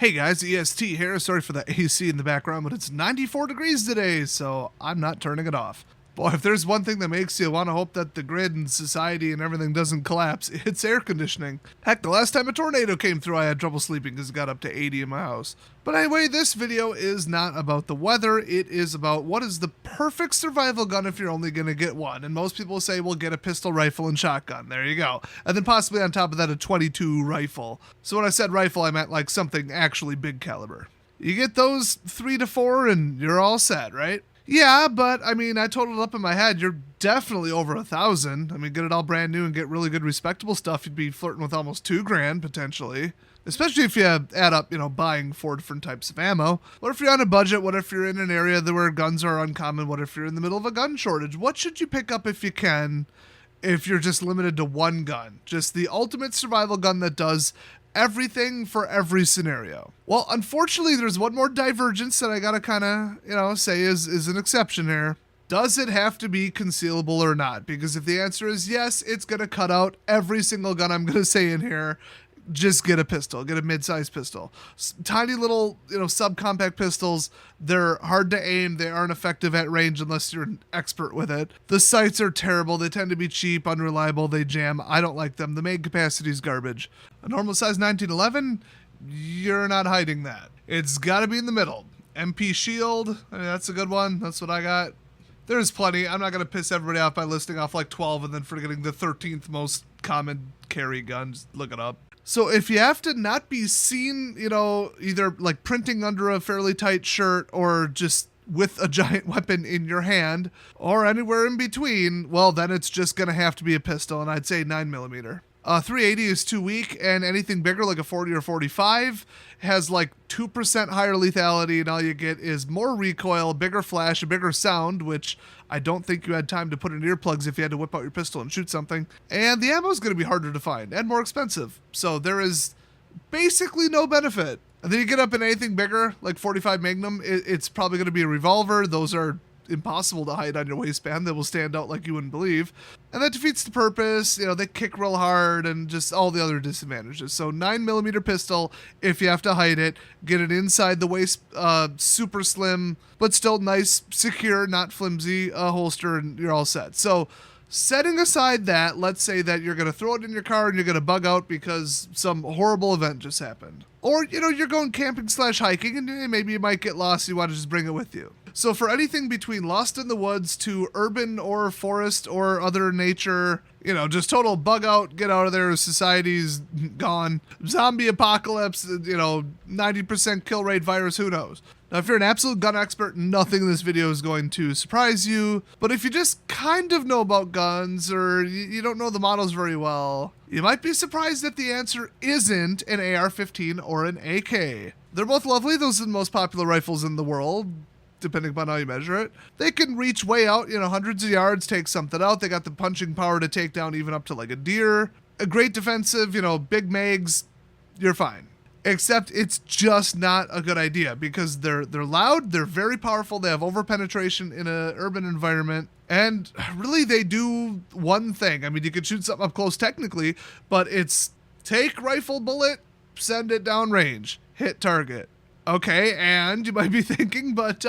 Hey guys, EST here. Sorry for the AC in the background, but it's 94 degrees today, so I'm not turning it off. Boy, if there's one thing that makes you want to hope that the grid and society and everything doesn't collapse, it's air conditioning. Heck, the last time a tornado came through, I had trouble sleeping because it got up to 80 in my house. But anyway, this video is not about the weather. It is about what is the perfect survival gun if you're only going to get one. And most people say, well, get a pistol, rifle, and shotgun. There you go. And then possibly on top of that, a .22 rifle. So when I said rifle, I meant like something actually big caliber. You get those 3 to 4 and you're all set, right? Yeah, but I mean, I totaled up in my head, you're definitely over 1,000. I mean, get it all brand new and get really good respectable stuff, you'd be flirting with almost $2,000 potentially. Especially if you add up, buying 4 different types of ammo. What if you're on a budget? What if you're in an area where guns are uncommon? What if you're in the middle of a gun shortage? What should you pick up if you can, if you're just limited to one gun? Just the ultimate survival gun that does everything for every scenario. Well, unfortunately, there's one more divergence that I gotta kind of, say is an exception here. Does it have to be concealable or not? Because if the answer is yes, it's gonna cut out every single gun I'm gonna say in here. Just get a pistol, get a mid-sized pistol. Tiny little, subcompact pistols, they're hard to aim, they aren't effective at range unless you're an expert with it. The sights are terrible, they tend to be cheap, unreliable, they jam, I don't like them. The main capacity is garbage. A normal size 1911, you're not hiding that. It's gotta be in the middle. MP Shield, I mean, that's a good one, that's what I got. There's plenty, I'm not gonna piss everybody off by listing off like 12 and then forgetting the 13th most common carry gun, just look it up. So if you have to not be seen, either like printing under a fairly tight shirt or just with a giant weapon in your hand or anywhere in between, well, then it's just going to have to be a pistol, and I'd say 9mm. 380 is too weak, and anything bigger like a 40 or 45 has like 2% higher lethality, and all you get is more recoil, bigger flash, a bigger sound, which I don't think you had time to put in earplugs if you had to whip out your pistol and shoot something. And the ammo is going to be harder to find and more expensive. So there is basically no benefit. And then you get up in anything bigger, like 45 Magnum, it's probably going to be a revolver. Those are impossible to hide on your waistband. They will stand out like you wouldn't believe. And that defeats the purpose. They kick real hard and just all the other disadvantages. So 9mm pistol, if you have to hide it, get it inside the waist, super slim, but still nice, secure, not flimsy holster, and you're all set. So setting aside that, let's say that you're going to throw it in your car and you're going to bug out because some horrible event just happened. Or, you're going camping / hiking and maybe you might get lost. You want to just bring it with you. So for anything between lost in the woods to urban or forest or other nature, just total bug out, get out of there, society's gone, zombie apocalypse, 90% kill rate virus, who knows? Now, if you're an absolute gun expert, nothing in this video is going to surprise you. But if you just kind of know about guns or you don't know the models very well, you might be surprised that the answer isn't an AR-15 or an AK. They're both lovely. Those are the most popular rifles in the world, depending upon how you measure it. They can reach way out, hundreds of yards, take something out. They got the punching power to take down even up to like a deer. A great defensive, big mags, you're fine. Except it's just not a good idea because they're loud, they're very powerful, they have overpenetration in an urban environment, and really they do one thing. I mean, you could shoot something up close technically, but it's take rifle bullet, send it down range, hit target. Okay, and you might be thinking, but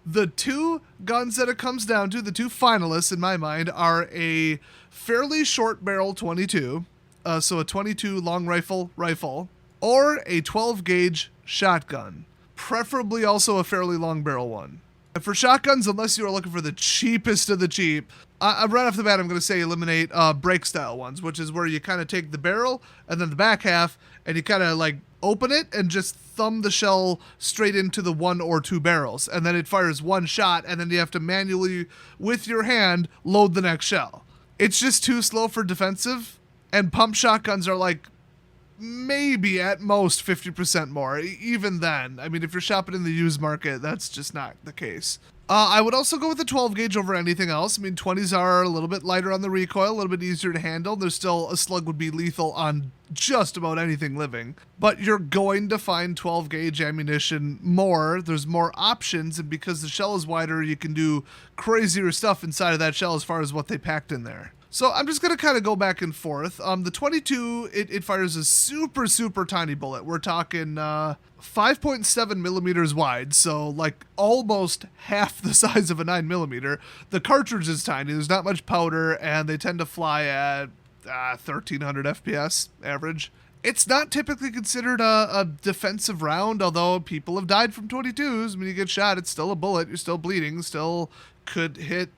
the two guns that it comes down to, the two finalists in my mind, are a fairly short barrel .22, so a .22 long rifle, or a 12 gauge shotgun, preferably also a fairly long barrel one. And for shotguns, unless you are looking for the cheapest of the cheap, right off the bat, I'm going to say eliminate break style ones, which is where you kind of take the barrel and then the back half and you kind of like open it and just thumb the shell straight into the 1 or 2 barrels. And then it fires one shot and then you have to manually, with your hand, load the next shell. It's just too slow for defensive, and pump shotguns are like maybe at most 50% more. Even then, I mean, if you're shopping in the used market, that's just not the case. I would also go with the 12 gauge over anything else. I mean, 20s are a little bit lighter on the recoil, a little bit easier to handle. There's still, a slug would be lethal on just about anything living. But you're going to find 12 gauge ammunition more. There's more options, and because the shell is wider, you can do crazier stuff inside of that shell as far as what they packed in there. So I'm just going to kind of go back and forth. The 22, it fires a super, super tiny bullet. We're talking 5.7 millimeters wide, so like almost half the size of a 9 millimeter. The cartridge is tiny. There's not much powder, and they tend to fly at 1300 FPS average. It's not typically considered a defensive round, although people have died from 22s. When you get shot, it's still a bullet. You're still bleeding. Still could hit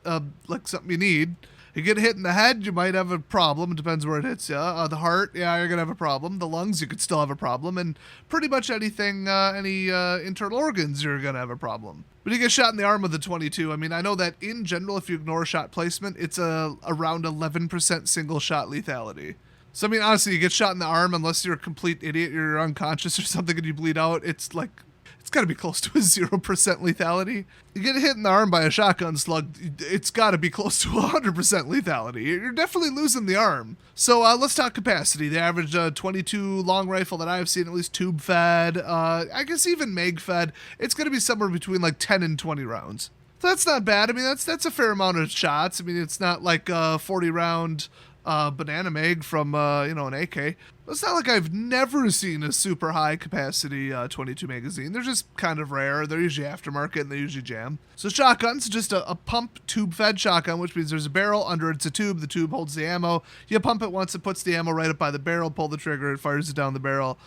like something you need. You get hit in the head, you might have a problem. It depends where it hits you. The heart, yeah, you're going to have a problem. The lungs, you could still have a problem. And pretty much anything, any internal organs, you're going to have a problem. When you get shot in the arm with the 22, I mean, I know that in general, if you ignore shot placement, it's around 11% single shot lethality. So, I mean, honestly, you get shot in the arm, unless you're a complete idiot, you're unconscious or something and you bleed out, it's got to be close to a 0% lethality. You get hit in the arm by a shotgun slug, it's got to be close to 100% lethality. You're definitely losing the arm. So let's talk capacity. The average 22 long rifle that I've seen, at least tube fed, I guess even mag fed, it's going to be somewhere between like 10 and 20 rounds. So that's not bad. I mean, that's a fair amount of shots. I mean, it's not like a 40 round banana mag from an AK. It's not like I've never seen a super high capacity 22 magazine. They're just kind of rare. They're usually aftermarket and they usually jam. So shotgun's just a pump tube fed shotgun, which means there's a barrel, under it's a tube. The tube holds the ammo. You pump it once, it puts the ammo right up by the barrel, pull the trigger, it fires it down the barrel.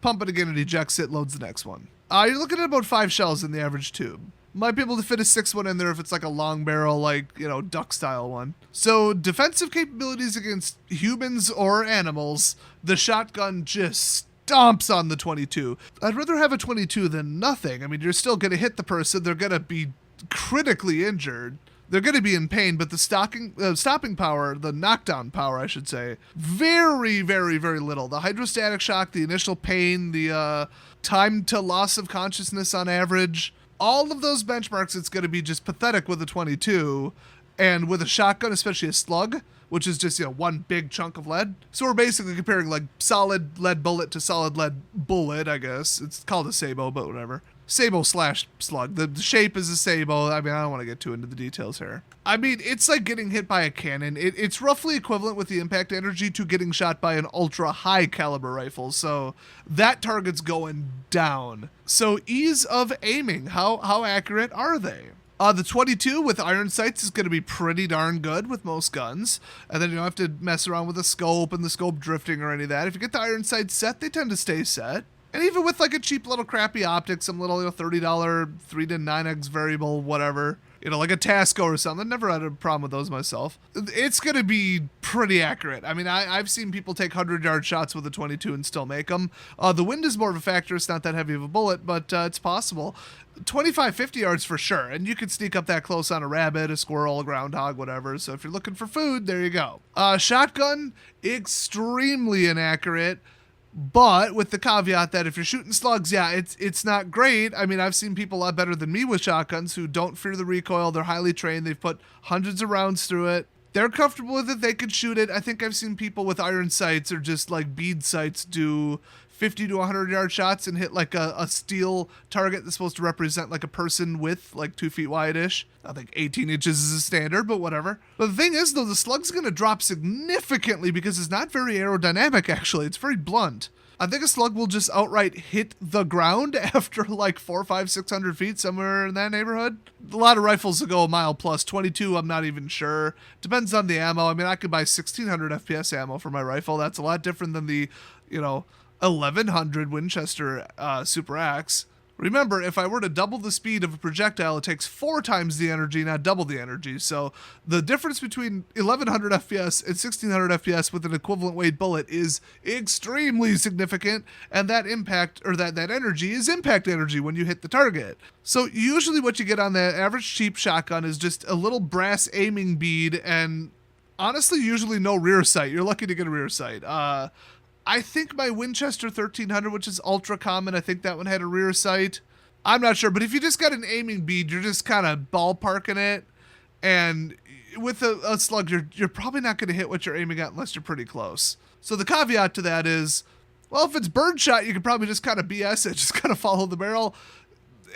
Pump it again, it ejects it, loads the next one. You're looking at about 5 shells in the average tube. Might be able to fit a 6th one in there if it's like a long barrel, like, duck style one. So defensive capabilities against humans or animals, the shotgun just stomps on the 22. I'd rather have a 22 than nothing. I mean, you're still going to hit the person. They're going to be critically injured. They're going to be in pain, but the stopping power, the knockdown power, I should say, very, very, very little. The hydrostatic shock, the initial pain, the time to loss of consciousness on average, all of those benchmarks, it's going to be just pathetic with a 22. And with a shotgun, especially a slug, which is just, one big chunk of lead. So we're basically comparing like solid lead bullet to solid lead bullet, I guess. It's called a sabot, but whatever. Sabot / slug. The shape is a sabot. I mean, I don't want to get too into the details here. I mean, it's like getting hit by a cannon. It's roughly equivalent with the impact energy to getting shot by an ultra high caliber rifle. So that target's going down. So ease of aiming. How accurate are they? The 22 with iron sights is going to be pretty darn good with most guns. And then you don't have to mess around with the scope and the scope drifting or any of that. If you get the iron sights set, they tend to stay set. And even with like a cheap little crappy optic, some little $30 3 to 9x variable, whatever, like a Tasco or something. I've never had a problem with those myself. It's going to be pretty accurate. I mean, I've seen people take 100-yard shots with a 22 and still make them. The wind is more of a factor. It's not that heavy of a bullet, but it's possible. 25, 50 yards for sure. And you can sneak up that close on a rabbit, a squirrel, a groundhog, whatever. So if you're looking for food, there you go. Shotgun, extremely inaccurate. But with the caveat that if you're shooting slugs, yeah, it's not great. I mean, I've seen people a lot better than me with shotguns who don't fear the recoil. They're highly trained. They've put hundreds of rounds through it. They're comfortable with it. They could shoot it. I think I've seen people with iron sights or just like bead sights do 50 to 100-yard shots and hit like a steel target that's supposed to represent like a person width, like 2 feet wide-ish. I think 18 inches is a standard, but whatever. But the thing is, though, the slug's going to drop significantly because it's not very aerodynamic, actually. It's very blunt. I think a slug will just outright hit the ground after like 400, 500, 600 feet, somewhere in that neighborhood. A lot of rifles will go a mile plus. 22, I'm not even sure. Depends on the ammo. I mean, I could buy 1600 FPS ammo for my rifle. That's a lot different than the, 1100 Winchester Super Axe. Remember, if I were to double the speed of a projectile, it takes 4 times the energy, not double the energy. So the difference between 1100 FPS and 1600 FPS with an equivalent weight bullet is extremely significant. And that impact, or that energy, is impact energy when you hit the target. So usually what you get on the average cheap shotgun is just a little brass aiming bead and honestly usually no rear sight. You're lucky to get a rear sight. I think my Winchester 1300, which is ultra common, I think that one had a rear sight. I'm not sure, but if you just got an aiming bead, you're just kind of ballparking it. And with a slug, you're probably not going to hit what you're aiming at unless you're pretty close. So the caveat to that is, well, if it's birdshot, you can probably just kind of BS it, just kind of follow the barrel.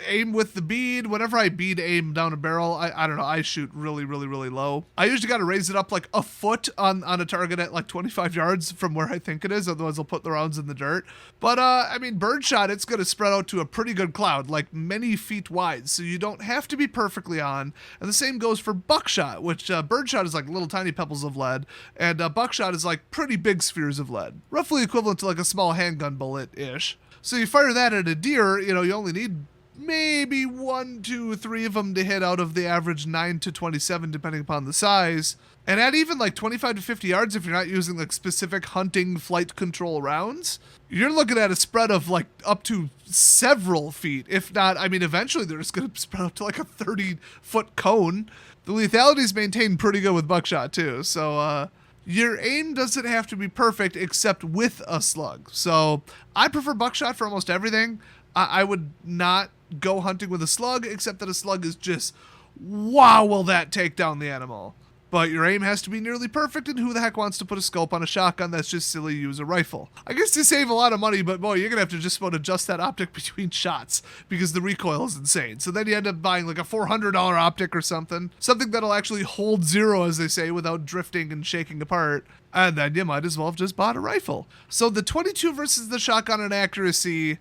aim with the bead. Whenever I bead aim down a barrel, I don't know, I shoot really, really, really low. I usually got to raise it up like a foot on a target at like 25 yards from where I think it is, otherwise I'll put the rounds in the dirt. But I mean, birdshot, it's going to spread out to a pretty good cloud, like many feet wide, so you don't have to be perfectly on. And the same goes for buckshot, which birdshot is like little tiny pebbles of lead, and buckshot is like pretty big spheres of lead, roughly equivalent to like a small handgun bullet-ish. So you fire that at a deer, you only need maybe 1, 2, 3 of them to hit out of the average 9 to 27, depending upon the size. And at even like 25 to 50 yards, if you're not using like specific hunting flight control rounds, you're looking at a spread of like up to several feet. If not, I mean, eventually they're just going to spread out to like a 30-foot cone. The lethality is maintained pretty good with buckshot too. So, your aim doesn't have to be perfect except with a slug. So I prefer buckshot for almost everything. I would not go hunting with a slug, except that a slug is just, wow, will that take down the animal. But your aim has to be nearly perfect, and who the heck wants to put a scope on a shotgun? That's just silly. Use a rifle. I guess to save a lot of money, but boy, you're going to have to just about adjust that optic between shots because the recoil is insane. So then you end up buying like a $400 optic or something that'll actually hold zero, as they say, without drifting and shaking apart. And then you might as well have just bought a rifle. So the 22 versus the shotgun in accuracy,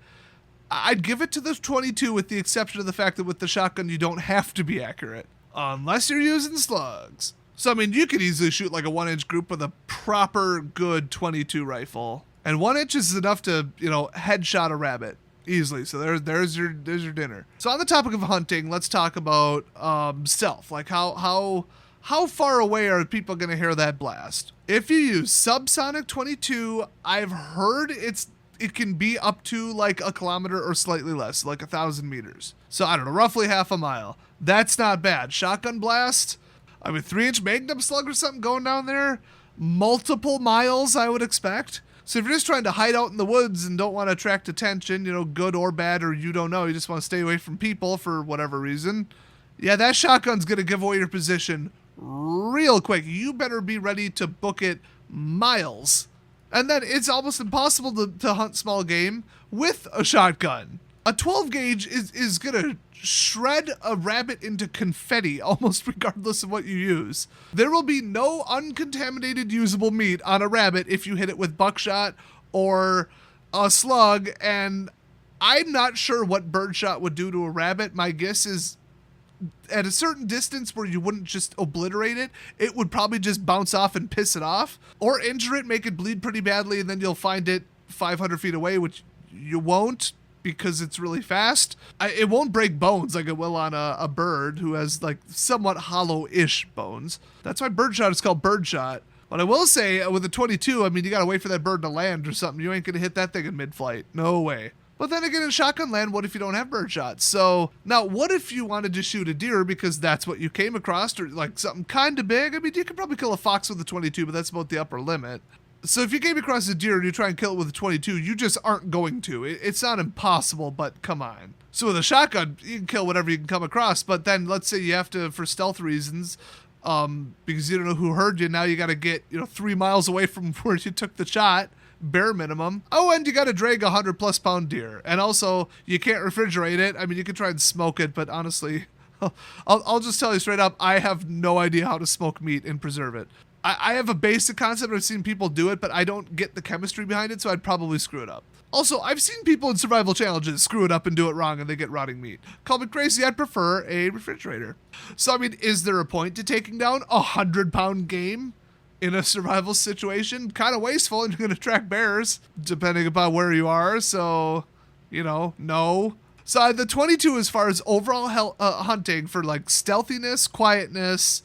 I'd give it to the 22 with the exception of the fact that with the shotgun you don't have to be accurate. Unless you're using slugs. So, I mean, you could easily shoot like a 1-inch group with a proper good 22 rifle. And 1 inch is enough to, headshot a rabbit easily. So there's your dinner. So on the topic of hunting, let's talk about stealth. Like how far away are people going to hear that blast? If you use subsonic 22, I've heard it can be up to like a kilometer or slightly less, like 1,000 meters. So I don't know, roughly half a mile. That's not bad. Shotgun blast, I mean, 3-inch magnum slug or something going down there, multiple miles, I would expect. So if you're just trying to hide out in the woods and don't want to attract attention, good or bad, or you don't know, you just want to stay away from people for whatever reason, yeah, that shotgun's going to give away your position real quick. You better be ready to book it miles. And then it's almost impossible to hunt small game with a shotgun. A 12 gauge is going to shred a rabbit into confetti almost regardless of what you use. There will be no uncontaminated usable meat on a rabbit if you hit it with buckshot or a slug, and I'm not sure what birdshot would do to a rabbit. My guess is at a certain distance where you wouldn't just obliterate it, it would probably just bounce off and piss it off, or injure it, make it bleed pretty badly, and then you'll find it 500 feet away, which you won't because it's really fast. It won't break bones like it will on a bird who has like somewhat hollow-ish bones. That's why birdshot is called birdshot. But I will say, with a 22, I mean, you gotta wait for that bird to land or something. You ain't gonna hit that thing in mid-flight. No way. But then again, in shotgun land, what if you don't have birdshot? So now what if you wanted to shoot a deer because that's what you came across, or like something kind of big? I mean, you could probably kill a fox with a 22, but that's about the upper limit. So if you came across a deer and you try and kill it with a 22, you just aren't going to. It's not impossible, but come on. So with a shotgun, you can kill whatever you can come across, but then let's say you have to, for stealth reasons, because you don't know who heard you, now you got to get 3 miles away from where you took the shot, bare minimum. Oh, and you got to drag a 100+ pound deer, and also you can't refrigerate it. I mean, you can try and smoke it, but honestly, I'll just tell you straight up, I have no idea how to smoke meat and preserve it. I have a basic concept. I've seen people do it, but I don't get the chemistry behind it, so I'd probably screw it up. Also, I've seen people in survival challenges screw it up and do it wrong, and they get rotting meat. Call me crazy, I'd prefer a refrigerator. So, I mean, is there a point to taking down a 100-pound game in a survival situation? Kind of wasteful, and you're going to track bears, depending upon where you are, so, no. So, the 22, as far as overall hunting for, like, stealthiness, quietness,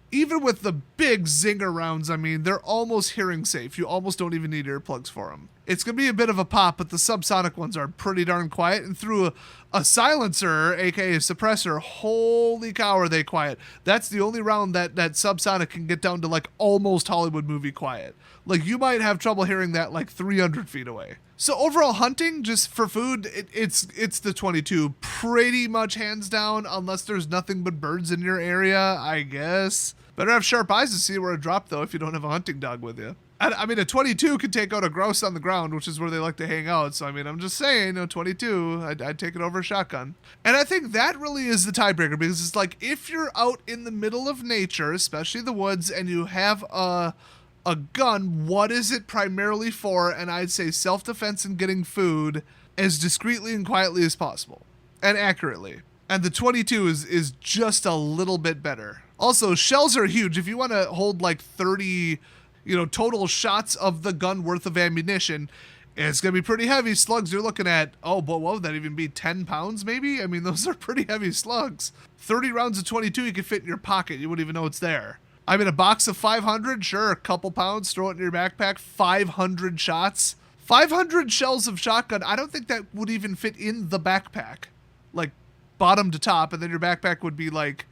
even with the big zinger rounds, I mean, they're almost hearing safe. You almost don't even need earplugs for them. It's going to be a bit of a pop, but the subsonic ones are pretty darn quiet. And through a silencer, aka a suppressor, holy cow, are they quiet. That's the only round that subsonic can get down to like almost Hollywood movie quiet. Like you might have trouble hearing that like 300 feet away. So overall hunting, just for food, it's the 22 pretty much hands down, unless there's nothing but birds in your area, I guess. Better have sharp eyes to see where it dropped though if you don't have a hunting dog with you. I mean, a 22 could take out a grouse on the ground, which is where they like to hang out. So, I mean, I'm just saying, 22, I'd take it over a shotgun. And I think that really is the tiebreaker, because it's like, if you're out in the middle of nature, especially the woods, and you have a gun, what is it primarily for? And I'd say self-defense and getting food as discreetly and quietly as possible, and accurately. And the 22 is just a little bit better. Also, shells are huge. If you want to hold like 30, total shots of the gun worth of ammunition, it's going to be pretty heavy. Slugs you're looking at, but what would that even be, 10 pounds maybe? I mean, those are pretty heavy slugs. 30 rounds of 22 you could fit in your pocket. You wouldn't even know it's there. I mean, a box of 500, sure, a couple pounds, throw it in your backpack, 500 shots. 500 shells of shotgun, I don't think that would even fit in the backpack. Like, bottom to top, and then your backpack would be like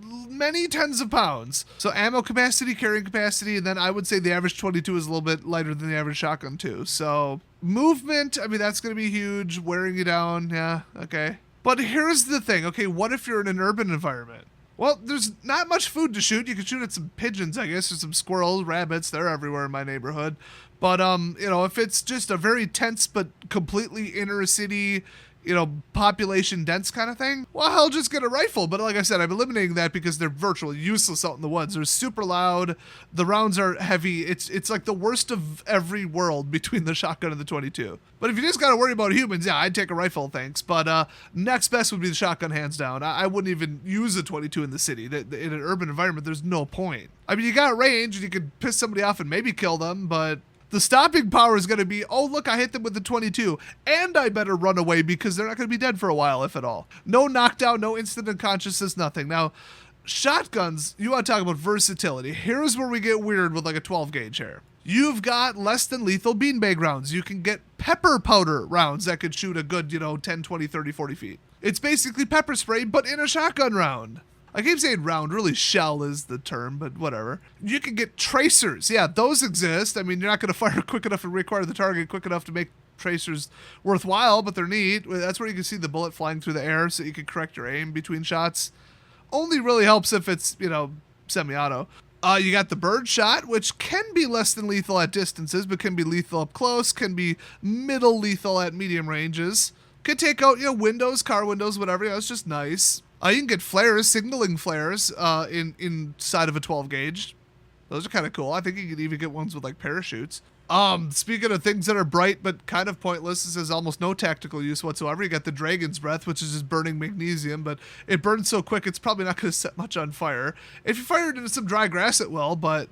many tens of pounds. So ammo capacity, carrying capacity, and then I would say the average 22 is a little bit lighter than the average shotgun too. So movement, I mean, that's going to be huge. Wearing you down, yeah, okay. But here's the thing, okay, what if you're in an urban environment? Well, there's not much food to shoot. You can shoot at some pigeons, I guess, or some squirrels, rabbits. They're everywhere in my neighborhood. But, if it's just a very tense but completely inner city, population dense kind of thing, well, I'll just get a rifle. But like I said, I'm eliminating that because they're virtually useless out in the woods. They're super loud. The rounds are heavy. It's like the worst of every world between the shotgun and the 22. But if you just got to worry about humans, yeah, I'd take a rifle, thanks. But next best would be the shotgun, hands down. I wouldn't even use a 22 in the city. In an urban environment, there's no point. I mean, you got range and you could piss somebody off and maybe kill them, but the stopping power is going to be, oh, look, I hit them with the 22, and I better run away because they're not going to be dead for a while, if at all. No knockdown, no instant unconsciousness, nothing. Now, shotguns, you want to talk about versatility. Here's where we get weird with like a 12 gauge here. You've got less than lethal beanbag rounds. You can get pepper powder rounds that could shoot a good, 10, 20, 30, 40 feet. It's basically pepper spray, but in a shotgun round. I keep saying round, really shell is the term, but whatever. You can get tracers. Yeah, those exist. I mean, you're not going to fire quick enough and require the target quick enough to make tracers worthwhile, but they're neat. That's where you can see the bullet flying through the air so you can correct your aim between shots. Only really helps if it's, semi-auto. You got the bird shot, which can be less than lethal at distances, but can be lethal up close, can be middle lethal at medium ranges. Could take out, windows, car windows, whatever. It's just nice. You can get flares, signaling flares, inside of a 12 gauge. Those are kind of cool. I think you could even get ones with like parachutes. Speaking of things that are bright but kind of pointless, this has almost no tactical use whatsoever. You got the Dragon's Breath, which is just burning magnesium, but it burns so quick it's probably not going to set much on fire. If you fire it into some dry grass, it will, but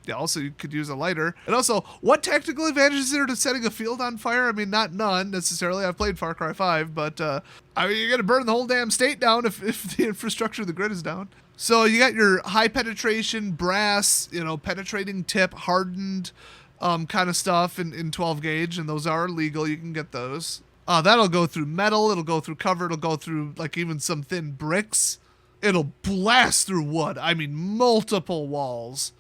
yeah, also you could use a lighter. And also, what tactical advantage is there to setting a field on fire? I mean, not none necessarily. I've played Far Cry 5, but you're going to burn the whole damn state down if the infrastructure of the grid is down. So you got your high penetration, brass, penetrating tip, hardened kind of stuff in 12 gauge, and those are legal. You can get those. That'll go through metal. It'll go through cover. It'll go through like even some thin bricks. It'll blast through wood. I mean, multiple walls.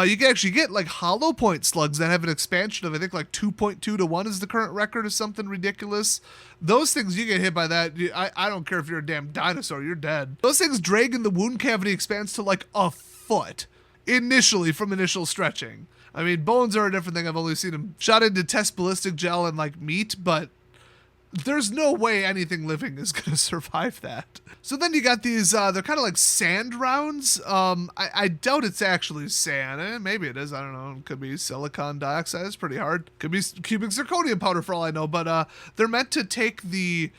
You can actually get like hollow point slugs that have an expansion of, I think, like 2.2 to 1 is the current record or something ridiculous. Those things, you get hit by that. I don't care if you're a damn dinosaur, you're dead. Those things drag and the wound cavity expands to like a foot initially from initial stretching. I mean, bones are a different thing. I've only seen them shot into test ballistic gel and like meat, but there's no way anything living is going to survive that. So then you got these, they're kind of like sand rounds. I doubt it's actually sand. Maybe it is. I don't know. It could be silicon dioxide. It's pretty hard. Could be cubic zirconium powder for all I know. But they're meant to take the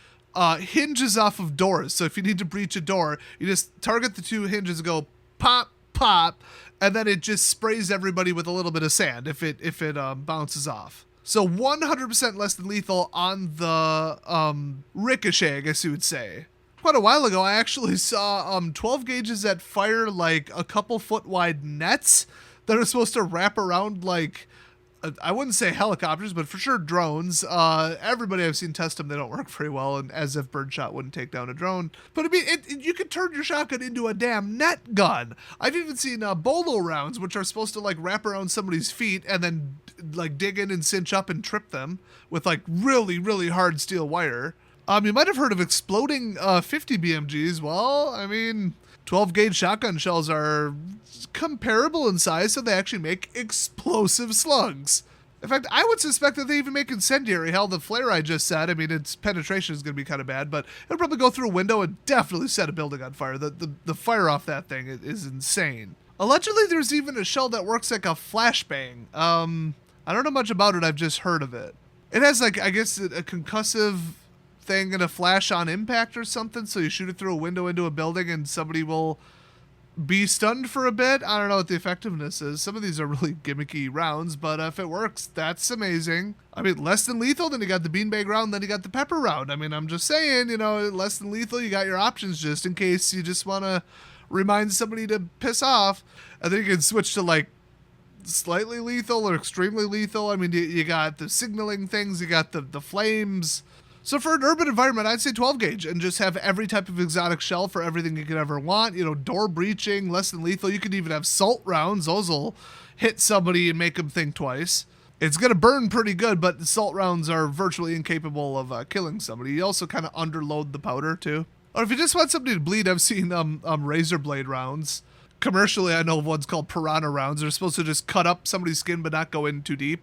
hinges off of doors. So if you need to breach a door, you just target the two hinges and go pop, pop, and then it just sprays everybody with a little bit of sand if it bounces off. So 100% less than lethal on the ricochet, I guess you would say. Quite a while ago, I actually saw 12 gauges that fire like a couple foot wide nets that are supposed to wrap around like, I wouldn't say helicopters, but for sure drones. Everybody I've seen test them, they don't work very well, and as if birdshot wouldn't take down a drone. But I mean, you could turn your shotgun into a damn net gun. I've even seen bolo rounds, which are supposed to like wrap around somebody's feet and then like dig in and cinch up and trip them with like really, really hard steel wire. You might have heard of exploding 50 BMGs. Well, I mean, 12 gauge shotgun shells are comparable in size, so they actually make explosive slugs. In fact, I would suspect that they even make incendiary. Hell, the flare I just said, I mean, its penetration is going to be kind of bad, but it'll probably go through a window and definitely set a building on fire. The fire off that thing is insane. Allegedly, there's even a shell that works like a flashbang. I don't know much about it. I've just heard of it. It has, like, I guess, a concussive thing and a flash on impact or something, so you shoot it through a window into a building and somebody will be stunned for a bit. I don't know what the effectiveness is. Some of these are really gimmicky rounds, but if it works, that's amazing. I mean, less than lethal, then you got the beanbag round, then you got the pepper round. I mean, I'm just saying, you know, less than lethal, you got your options just in case you just want to remind somebody to piss off. And then you can switch to, like, slightly lethal or extremely lethal. I mean, you got the signaling things, you got the flames. So for an urban environment, I'd say 12 gauge and just have every type of exotic shell for everything you could ever want. You know, door breaching, less than lethal. You could even have salt rounds. Those will hit somebody and make them think twice. It's going to burn pretty good, but the salt rounds are virtually incapable of killing somebody. You also kind of underload the powder too. Or if you just want somebody to bleed, I've seen razor blade rounds. Commercially, I know of ones called piranha rounds. They're supposed to just cut up somebody's skin but not go in too deep.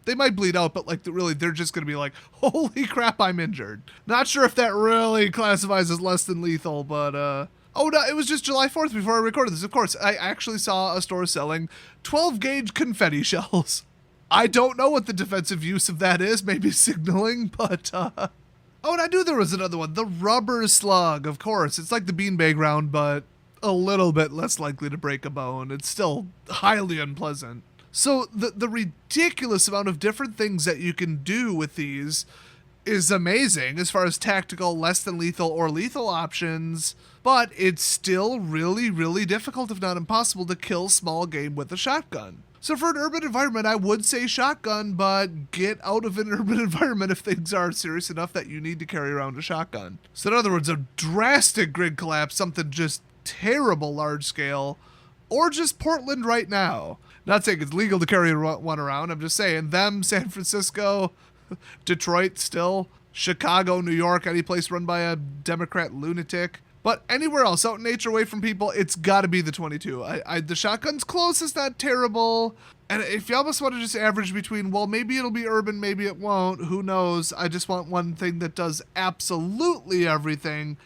They might bleed out, but like really, they're just going to be like, holy crap, I'm injured. Not sure if that really classifies as less than lethal, but oh no, it was just July 4th before I recorded this. Of course, I actually saw a store selling 12 gauge confetti shells. I don't know what the defensive use of that is, maybe signaling, but oh, and I knew there was another one, the rubber slug. Of course, it's like the beanbag round, but a little bit less likely to break a bone. It's still highly unpleasant. So the ridiculous amount of different things that you can do with these is amazing as far as tactical, less than lethal, or lethal options, but it's still really, really difficult, if not impossible, to kill small game with a shotgun. So for an urban environment, I would say shotgun, but get out of an urban environment if things are serious enough that you need to carry around a shotgun. So in other words, a drastic grid collapse, something just terrible large scale, or just Portland right now. Not saying it's legal to carry one around. I'm just saying them, San Francisco, Detroit still, Chicago, New York, any place run by a Democrat lunatic. But anywhere else, out in nature, away from people, it's got to be the 22. The shotgun's close, it's not terrible. And if you almost want to just average between, well, maybe it'll be urban, maybe it won't, who knows. I just want one thing that does absolutely everything.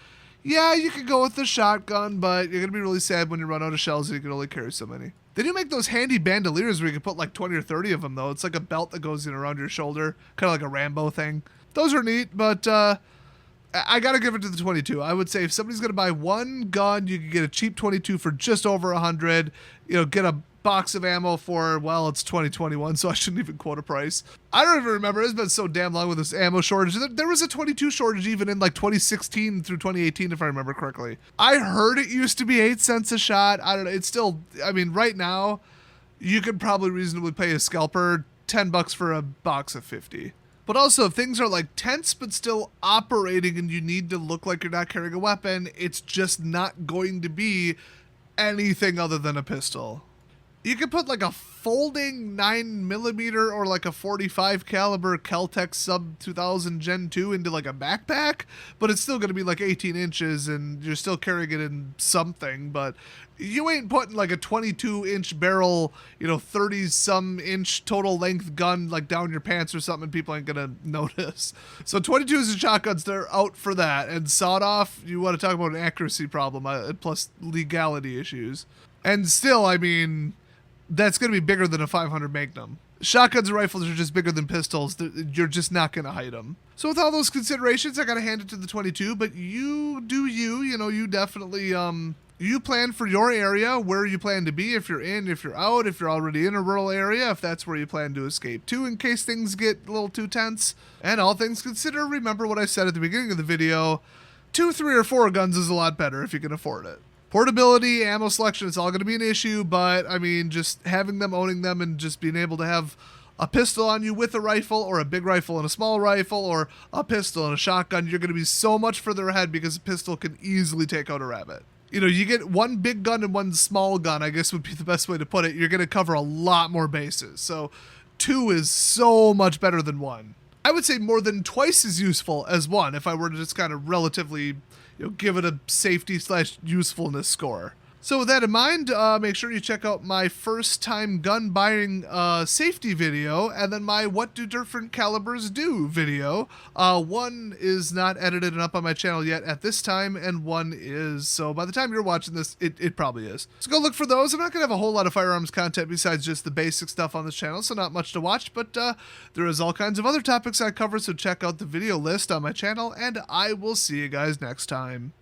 Yeah, you could go with the shotgun, but you're going to be really sad when you run out of shells and you can only carry so many. They do make those handy bandoliers where you can put like 20 or 30 of them, though. It's like a belt that goes in around your shoulder, kind of like a Rambo thing. Those are neat, but I got to give it to the 22. I would say if somebody's going to buy one gun, you can get a cheap 22 for just over 100. You know, get a box of ammo for, well, it's 2021, so I shouldn't even quote a price. I don't even remember. It's been so damn long with this ammo shortage. There was a 22 shortage even in like 2016 through 2018, if I remember correctly. I heard it used to be 8 cents a shot. I don't know. It's still, I mean, right now, you could probably reasonably pay a scalper $10 for a box of 50. But also, if things are like tense but still operating and you need to look like you're not carrying a weapon, it's just not going to be anything other than a pistol. You could put like a folding 9mm or like a 45 caliber Kel-Tec sub 2000 Gen 2 into like a backpack, but it's still going to be like 18 inches and you're still carrying it in something, but you ain't putting like a 22-inch barrel, 30-some inch total length gun like down your pants or something, and people ain't going to notice. So 22s and shotguns, they're out for that. And sawed-off, you want to talk about an accuracy problem, plus legality issues. And still, I mean, that's going to be bigger than a 500 Magnum. Shotguns and rifles are just bigger than pistols. You're just not going to hide them. So with all those considerations, I got to hand it to the 22, but you do you. You definitely, you plan for your area, where you plan to be, if you're in, if you're out, if you're already in a rural area, if that's where you plan to escape to, in case things get a little too tense. And all things considered, remember what I said at the beginning of the video, 2, 3, or 4 guns is a lot better if you can afford it. Portability, ammo selection, it's all going to be an issue, but I mean, just having them, owning them, and just being able to have a pistol on you with a rifle, or a big rifle and a small rifle, or a pistol and a shotgun, you're going to be so much further ahead because a pistol can easily take out a rabbit. You get one big gun and one small gun, I guess would be the best way to put it. You're going to cover a lot more bases. So 2 is so much better than 1. I would say more than twice as useful as one if I were to just kind of relatively, give it a safety slash usefulness score. So with that in mind, make sure you check out my first time gun buying safety video, and then my what do different calibers do video. One is not edited and up on my channel yet at this time, and one is. So by the time you're watching this, it probably is. So go look for those. I'm not going to have a whole lot of firearms content besides just the basic stuff on this channel, so not much to watch, but there is all kinds of other topics I cover, so check out the video list on my channel, and I will see you guys next time.